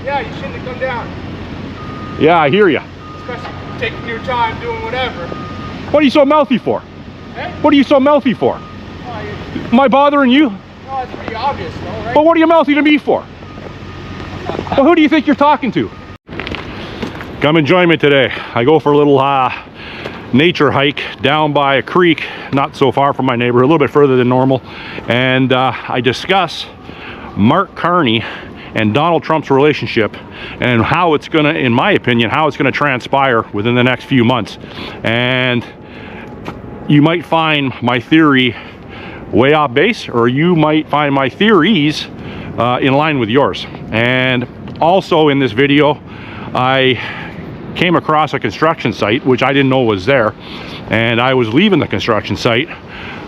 Yeah, you shouldn't have come down. Yeah, I hear you. Especially taking your time doing whatever. What are you so mouthy for? Hey? What are you so mouthy for? Am I bothering you? No, it's pretty obvious though, right? But what are you mouthy to me for? Well, who do you think you're talking to? Come and join me today. I go for a little nature hike down by a creek, not so far from my neighbor, a little bit further than normal, and I discuss Mark Carney and Donald Trump's relationship and how it's gonna, in my opinion, how it's gonna transpire within the next few months. And you might find my theory way off base, or you might find my theories in line with yours. And also in this video, I came across a construction site which I didn't know was there, and I was leaving the construction site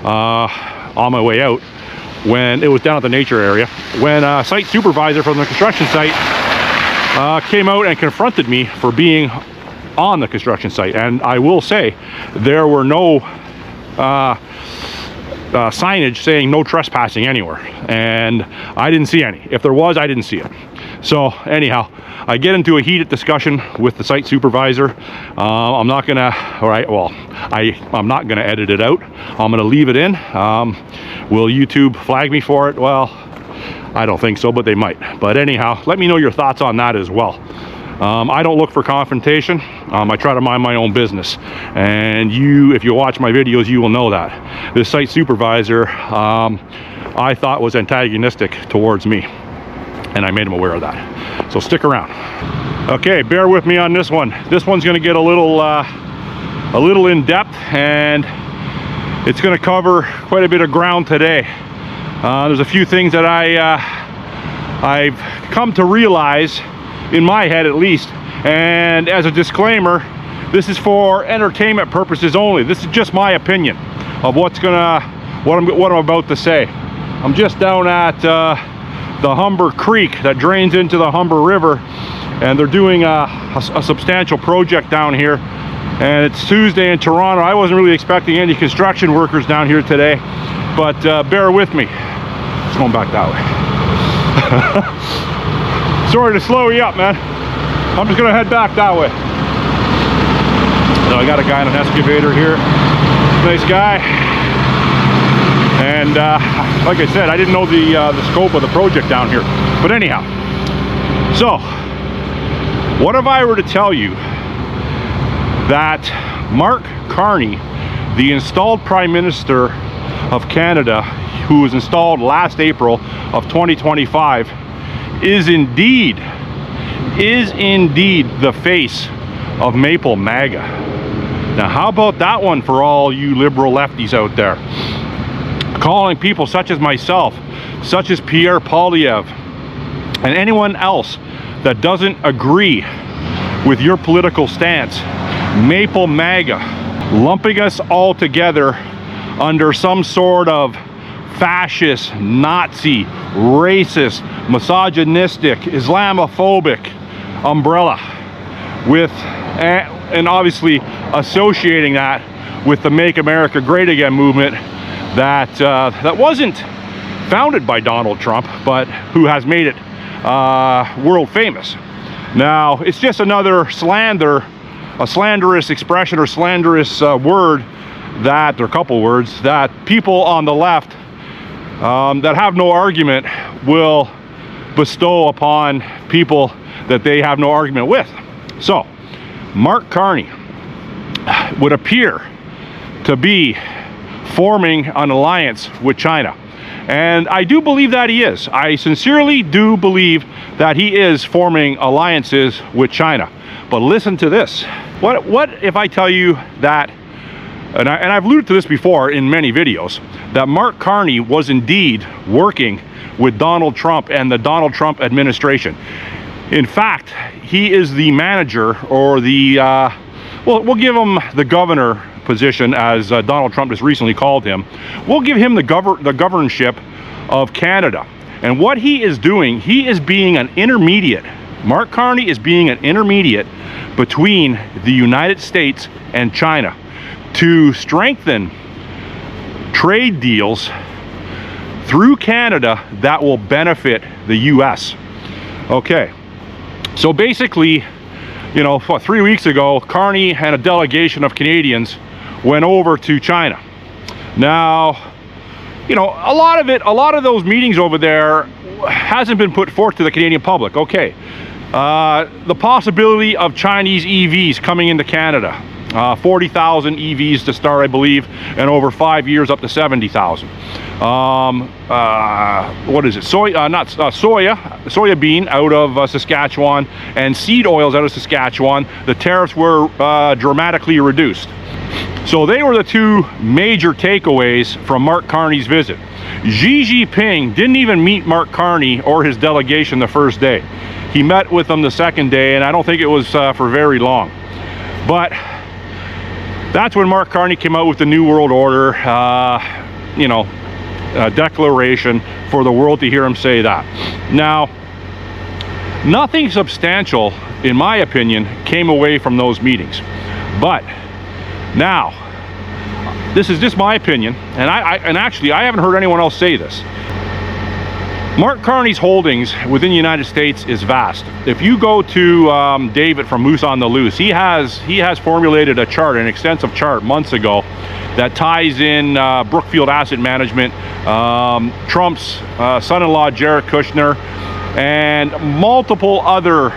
on my way out when it was down at the nature area, when a site supervisor from the construction site came out and confronted me for being on the construction site. And I will say there were no signage saying no trespassing anywhere, and I didn't see any. If there was, I didn't see it. So anyhow, I get into a heated discussion with the site supervisor. I'm not gonna, I'm not gonna edit it out. I'm gonna leave it in. Will YouTube flag me for it? Well, I don't think so, but they might. But anyhow, let me know your thoughts on that as well. I don't look for confrontation. I try to mind my own business. And you, if you watch my videos, you will know that. This site supervisor, I thought was antagonistic towards me, and I made him aware of that. So stick around. Okay, bear with me on this one. This one's gonna get a little in depth, and it's gonna cover quite a bit of ground today. There's a few things that I've come to realize, in my head at least, and as a disclaimer, this is for entertainment purposes only. This is just my opinion of what I'm about to say. I'm just down at the Humber Creek that drains into the Humber River, and they're doing a substantial project down here, and it's Tuesday in Toronto. I wasn't really expecting any construction workers down here today, but bear with me. It's going back that way. Sorry to slow you up, man. I'm just gonna head back that way. So I got a guy on an excavator here. Nice guy. And like I said, I didn't know the scope of the project down here. But anyhow, so what if I were to tell you that Mark Carney, the installed Prime Minister of Canada, who was installed last April of 2025, is indeed the face of MAPLE MAGA. Now how about that one for all you liberal lefties out there? Calling people such as myself, such as Pierre Poilievre, and anyone else that doesn't agree with your political stance, MAPLE MAGA, lumping us all together under some sort of fascist, Nazi, racist, misogynistic, Islamophobic umbrella, with, and obviously associating that with the Make America Great Again movement that wasn't founded by Donald Trump, but who has made it world famous. Now, it's just another slander, a slanderous expression or slanderous word that, or a couple words, that people on the left that have no argument will bestow upon people that they have no argument with. So, Mark Carney would appear to be forming an alliance with China. And I do believe that he is. I sincerely do believe that he is forming alliances with China. But listen to this. What if I tell you that, and I've alluded to this before in many videos, that Mark Carney was indeed working with Donald Trump and the Donald Trump administration. In fact, he is the manager, or the, well, we'll give him the governor position, as Donald Trump has recently called him. We'll give him the governorship of Canada. And what he is doing, he is being an intermediate. Mark Carney is being an intermediate between the United States and China to strengthen trade deals through Canada that will benefit the US. Okay, So basically, you know, 3 weeks ago, Carney and a delegation of Canadians went over to China. Now, you know, a lot of those meetings over there hasn't been put forth to the Canadian public. Okay, the possibility of Chinese EVs coming into Canada, 40,000 EVs to start, I believe, and over 5 years up to 70,000. What is it? Soya bean out of Saskatchewan, and seed oils out of Saskatchewan. The tariffs were dramatically reduced. So they were the two major takeaways from Mark Carney's visit. Xi Jinping didn't even meet Mark Carney or his delegation the first day. He met with them the second day, and I don't think it was for very long. But that's when Mark Carney came out with the New World Order, you know, declaration for the world to hear him say that. Now, nothing substantial, in my opinion, came away from those meetings. But now, this is just my opinion, and actually I haven't heard anyone else say this. Mark Carney's holdings within the United States is vast. If you go to David from Moose on the Loose, he has formulated a chart, an extensive chart months ago, that ties in Brookfield Asset Management, Trump's son-in-law Jared Kushner, and multiple other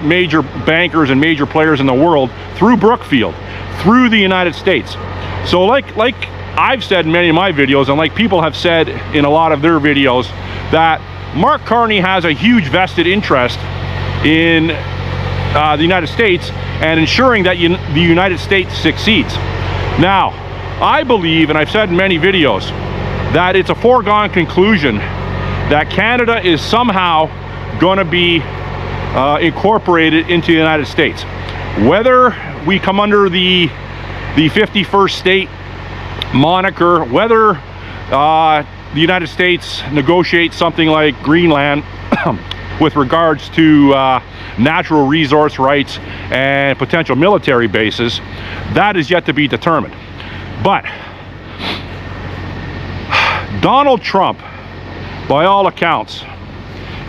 major bankers and major players in the world through Brookfield, through the United States. So like I've said in many of my videos, and like people have said in a lot of their videos, that Mark Carney has a huge vested interest in the United States and ensuring that the United States succeeds. Now, I believe, and I've said in many videos, that it's a foregone conclusion that Canada is somehow going to be incorporated into the United States. Whether we come under the 51st state moniker, whether the United States negotiates something like Greenland with regards to natural resource rights and potential military bases, that is yet to be determined. But Donald Trump, by all accounts,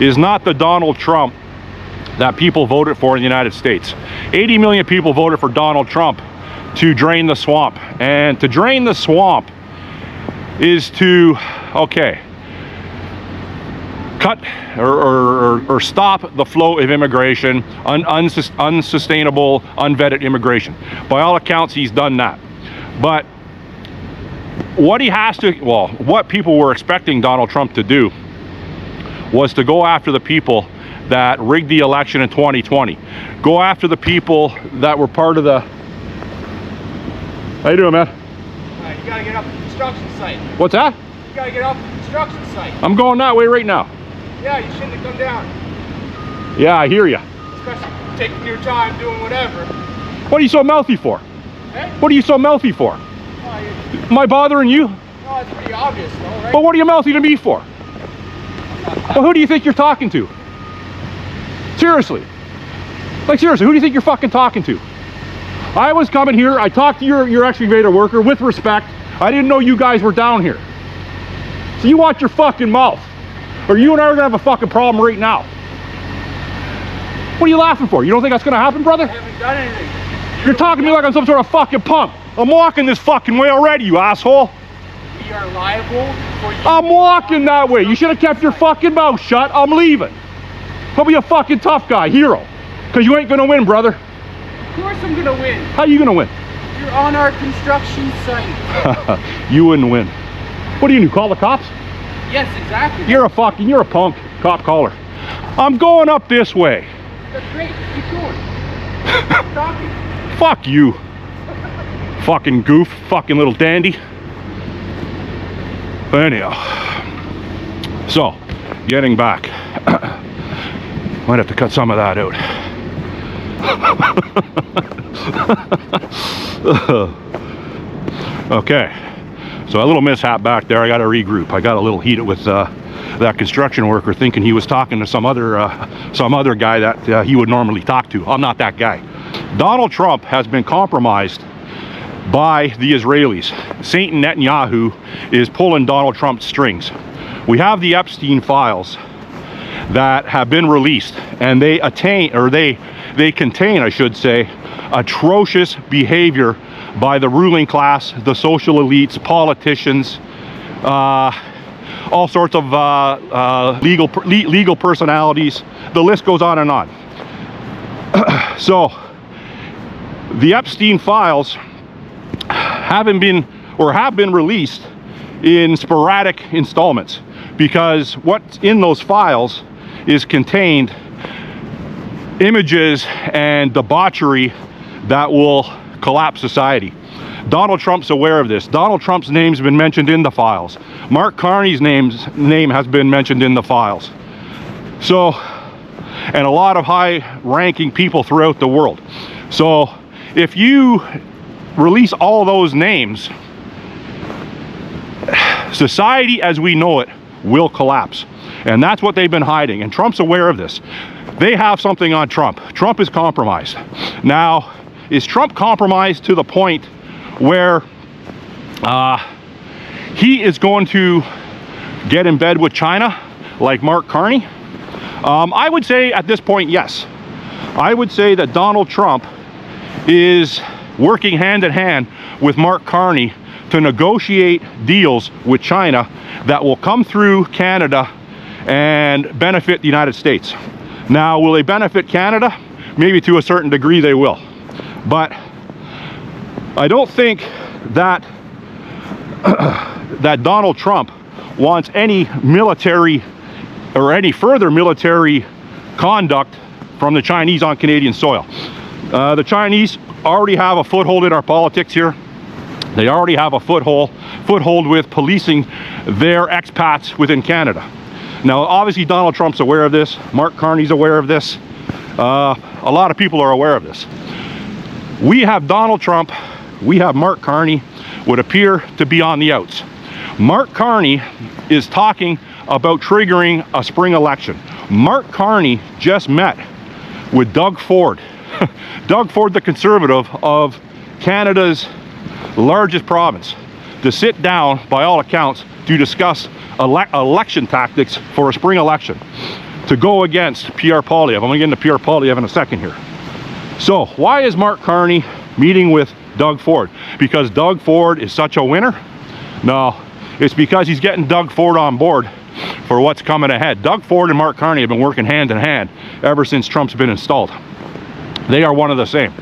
is not the Donald Trump that people voted for in the United States. 80 million people voted for Donald Trump to drain the swamp. And to drain the swamp is to, okay, cut or stop the flow of immigration, unsustainable, unvetted immigration. By all accounts, he's done that. But what he has to, well, what people were expecting Donald Trump to do was to go after the people that rigged the election in 2020. Go after the people that were part of the... How you doing, man? You gotta get off the construction site. What's that? You gotta get off the construction site. I'm going that way right now. Yeah, you shouldn't have come down. Yeah, I hear you. Especially taking your time doing whatever. What are you so mouthy for? Hey? What are you so mouthy for? Am I bothering you? No, it's pretty obvious though, right? But what are you mouthy to me for? Well, who do you think you're talking to? Seriously. Like, seriously, who do you think you're fucking talking to? I was coming here, I talked to your excavator worker with respect. I didn't know you guys were down here. So you watch your fucking mouth, or you and I are gonna have a fucking problem right now. What are you laughing for? You don't think that's gonna happen, brother? I haven't done anything. You're talking to me like I'm some sort of fucking punk. I'm walking this fucking way already, you asshole. We are liable for you. I'm walking that way. You should have kept your fucking mouth shut. I'm leaving. I'll be a fucking tough guy, hero. Because you ain't gonna win, brother. Of course I'm gonna win. How you gonna win? You're on our construction site. You wouldn't win. What do you do, call the cops? Yes, exactly. You're a punk, cop caller. I'm going up this way. That's great, keep going. Stop talking. Fuck you. Fucking goof, fucking little dandy. But anyhow, so, getting back. Might have to cut some of that out. Okay, so a little mishap back there. I got to regroup. I got a little heated with that construction worker, thinking he was talking to some other guy that he would normally talk to. I'm not that guy. Donald Trump has been compromised by the Israelis. Satan Netanyahu is pulling Donald Trump's strings. We have the Epstein files, that have been released, and they contain, I should say, atrocious behavior by the ruling class, the social elites, politicians, all sorts of legal personalities. The list goes on and on. So the Epstein files have been released in sporadic installments, because what's in those files is contained images and debauchery that will collapse society. Donald Trump's aware of this. Donald Trump's name's been mentioned in the files. Mark Carney's name has been mentioned in the files. So, and a lot of high-ranking people throughout the world. So, if you release all those names, society as we know it will collapse. And that's what they've been hiding. And Trump's aware of this. They have something on Trump. Trump is compromised. Now, is Trump compromised to the point where he is going to get in bed with China like Mark Carney? I would say at this point, yes. I would say that Donald Trump is working hand in hand with Mark Carney to negotiate deals with China that will come through Canada and benefit the United States. Now, will they benefit Canada? Maybe to a certain degree they will. But I don't think that that Donald Trump wants any military or any further military conduct from the Chinese on Canadian soil. The Chinese already have a foothold in our politics here. They already have a foothold with policing their expats within Canada. Now, obviously, Donald Trump's aware of this. Mark Carney's aware of this. A lot of people are aware of this. We have Donald Trump, we have Mark Carney, would appear to be on the outs. Mark Carney is talking about triggering a spring election. Mark Carney just met with Doug Ford. Doug Ford, the Conservative of Canada's largest province, to sit down, by all accounts, to discuss election tactics for a spring election to go against Pierre Poilievre. I'm going to get into Pierre Poilievre in a second here. So why is Mark Carney meeting with Doug Ford? Because Doug Ford is such a winner? No, it's because he's getting Doug Ford on board for what's coming ahead. Doug Ford and Mark Carney have been working hand in hand ever since Trump's been installed. They are one of the same.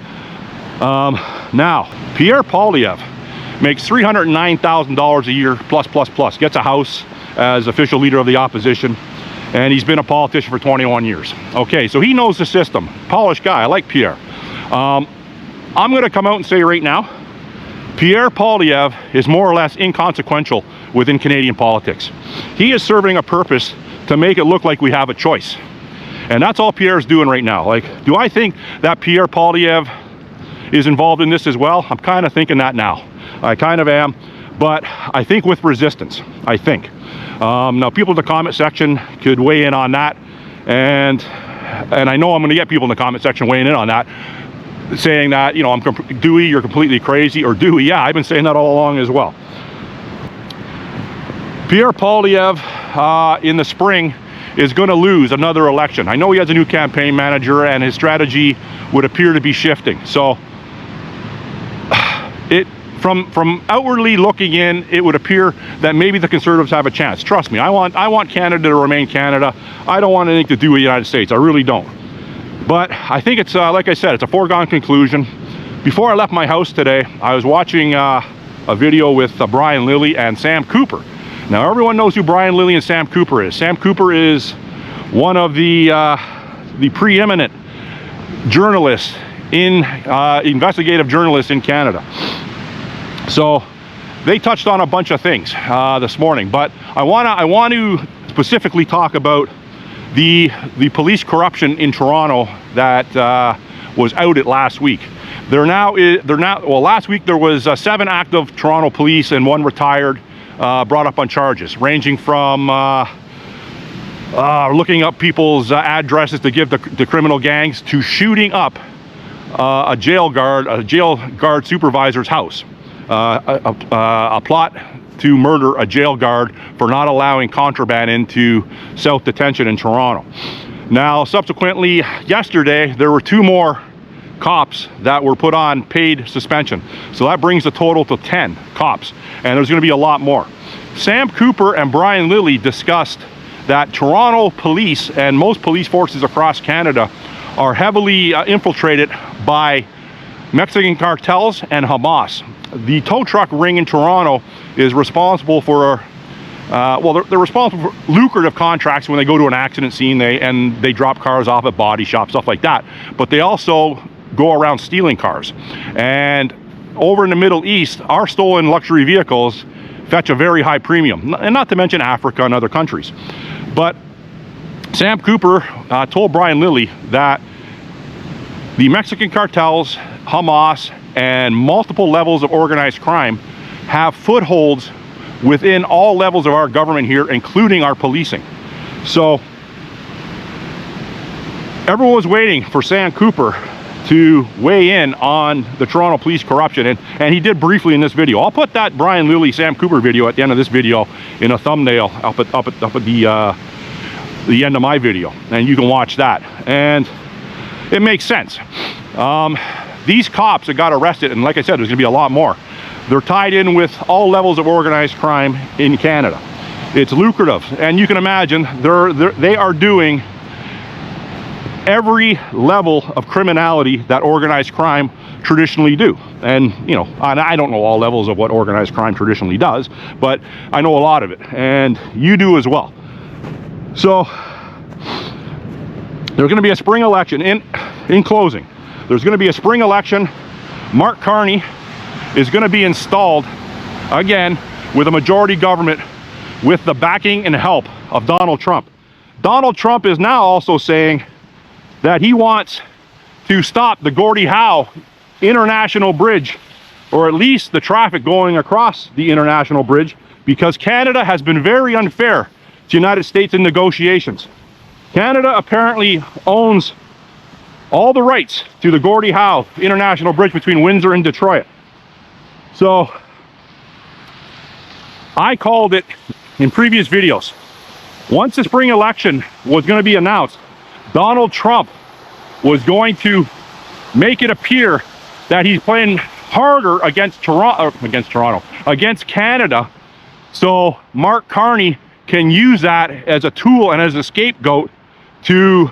Now, Pierre Poilievre makes $309,000 a year, plus, gets a house as official leader of the opposition, and he's been a politician for 21 years. Okay, so he knows the system. Polished guy, I like Pierre. I'm gonna come out and say right now, Pierre Poilievre is more or less inconsequential within Canadian politics. He is serving a purpose to make it look like we have a choice. And that's all Pierre's doing right now. Like, do I think that Pierre Poilievre is involved in this as well? I'm kind of thinking that now. I kind of am, but I think with resistance, I think. Now, people in the comment section could weigh in on that, and I know I'm going to get people in the comment section weighing in on that, saying that, you know, Dewey, you're completely crazy, or Dewey, yeah, I've been saying that all along as well. Pierre Poilievre in the spring is going to lose another election. I know he has a new campaign manager, and his strategy would appear to be shifting. So, from outwardly looking in, it would appear that maybe the Conservatives have a chance. Trust me, I want Canada to remain Canada. I don't want anything to do with the United States. I really don't. But I think it's, like I said, it's a foregone conclusion. Before I left my house today, I was watching a video with Brian Lilley and Sam Cooper. Now, everyone knows who Brian Lilley and Sam Cooper is. Sam Cooper is one of the preeminent journalists investigative journalists in Canada. So they touched on a bunch of things this morning, but I want to specifically talk about the police corruption in Toronto that was outed last week. Last week there was 7 active Toronto police and 1 retired brought up on charges, ranging from looking up people's addresses to give the criminal gangs, to shooting up a jail guard supervisor's house. a plot to murder a jail guard for not allowing contraband into South Detention in Toronto. Now, subsequently, yesterday, there were 2 more cops that were put on paid suspension. So that brings the total to 10 cops, and there's going to be a lot more. Sam Cooper and Brian Lilly discussed that Toronto police and most police forces across Canada are heavily infiltrated by Mexican cartels and Hamas. The tow truck ring in Toronto is responsible for well, they're responsible for lucrative contracts when they go to an accident scene, and they drop cars off at body shops, stuff like that. But they also go around stealing cars. And over in the Middle East, our stolen luxury vehicles fetch a very high premium, and not to mention Africa and other countries. But Sam Cooper told Brian Lilly that the Mexican cartels, Hamas, and multiple levels of organized crime have footholds within all levels of our government here, including our policing. So everyone was waiting for Sam Cooper to weigh in on the Toronto police corruption, and he did briefly in this video. I'll put that Brian Lilly, Sam Cooper video at the end of this video in a thumbnail up at the end of my video, and you can watch that. And it makes sense. These cops that got arrested, and like I said, there's gonna be a lot more, they're tied in with all levels of organized crime in Canada. It's lucrative, and you can imagine they are doing every level of criminality that organized crime traditionally do. And you know, I don't know all levels of what organized crime traditionally does, but I know a lot of it, and you do as well. So there's going to be a spring election. In closing, there's going to be a spring election. Mark Carney is going to be installed again with a majority government with the backing and help of Donald Trump. Donald Trump is now also saying that he wants to stop the Gordie Howe International Bridge, or at least the traffic going across the International Bridge, because Canada has been very unfair to the United States in negotiations. Canada apparently owns all the rights to the Gordie Howe International Bridge between Windsor and Detroit. So I called it in previous videos. Once the spring election was going to be announced, Donald Trump was going to make it appear that he's playing harder against Canada, so Mark Carney can use that as a tool and as a scapegoat to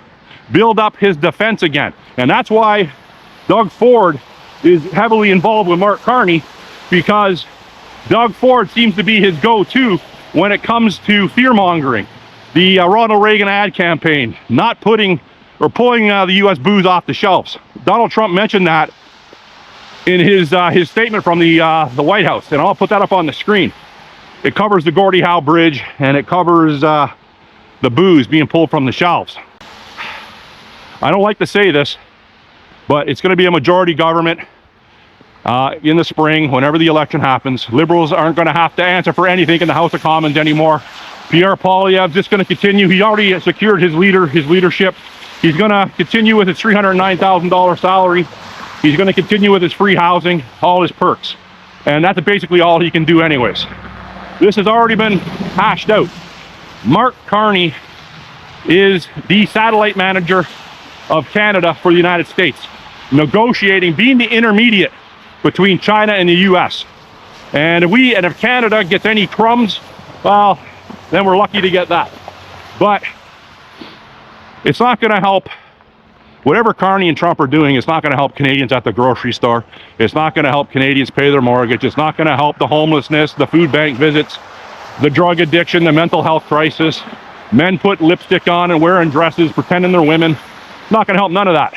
build up his defense again. And that's why Doug Ford is heavily involved with Mark Carney, because Doug Ford seems to be his go-to when it comes to fear-mongering. The Ronald Reagan ad campaign, not putting or pulling the U.S. booze off the shelves. Donald Trump mentioned that in his statement from the White House, and I'll put that up on the screen. It covers the Gordie Howe Bridge, and it covers the booze being pulled from the shelves. I don't like to say this, but it's going to be a majority government in the spring, whenever the election happens. Liberals aren't going to have to answer for anything in the House of Commons anymore. Pierre Poilievre's just going to continue. He already secured his leadership. He's going to continue with his $309,000 salary. He's going to continue with his free housing, all his perks. And that's basically all he can do anyways. This has already been hashed out. Mark Carney is the satellite manager of Canada for the United States, negotiating, being the intermediate between China and the US. And if Canada gets any crumbs, well, then we're lucky to get that. But it's not going to help. Whatever Carney and Trump are doing, it's not going to help Canadians at the grocery store. It's not going to help Canadians pay their mortgage. It's not going to help the homelessness, the food bank visits, the drug addiction, the mental health crisis. Men put lipstick on and wearing dresses, pretending they're women. It's not going to help none of that.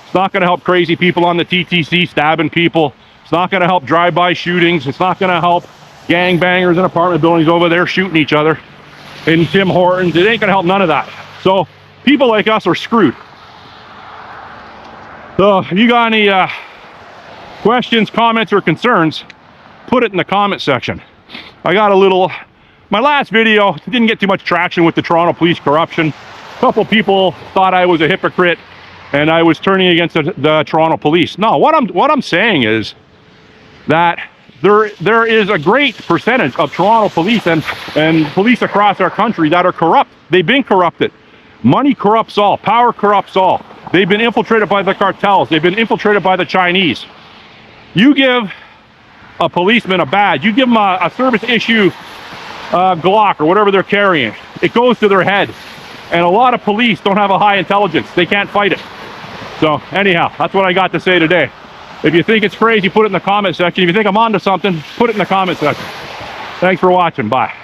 It's not going to help crazy people on the TTC stabbing people. It's not going to help drive-by shootings. It's not going to help gangbangers in apartment buildings over there shooting each other in Tim Hortons. It ain't going to help none of that. So people like us are screwed. So if you got any questions, comments, or concerns, put it in the comment section. I got my last video didn't get too much traction with the Toronto police corruption. A couple people thought I was a hypocrite and I was turning against the Toronto police. No, what I'm saying is that there is a great percentage of Toronto police and police across our country that are corrupt. They've been corrupted. Money corrupts all. Power corrupts all. They've been infiltrated by the cartels. They've been infiltrated by the Chinese. You give a policeman a badge, you give them a service issue Glock or whatever they're carrying, it goes to their head. And a lot of police don't have a high intelligence. They can't fight it. So anyhow, that's what I got to say today. If you think it's crazy, put it in the comment section. If you think I'm onto something, put it in the comment section. Thanks for watching. Bye.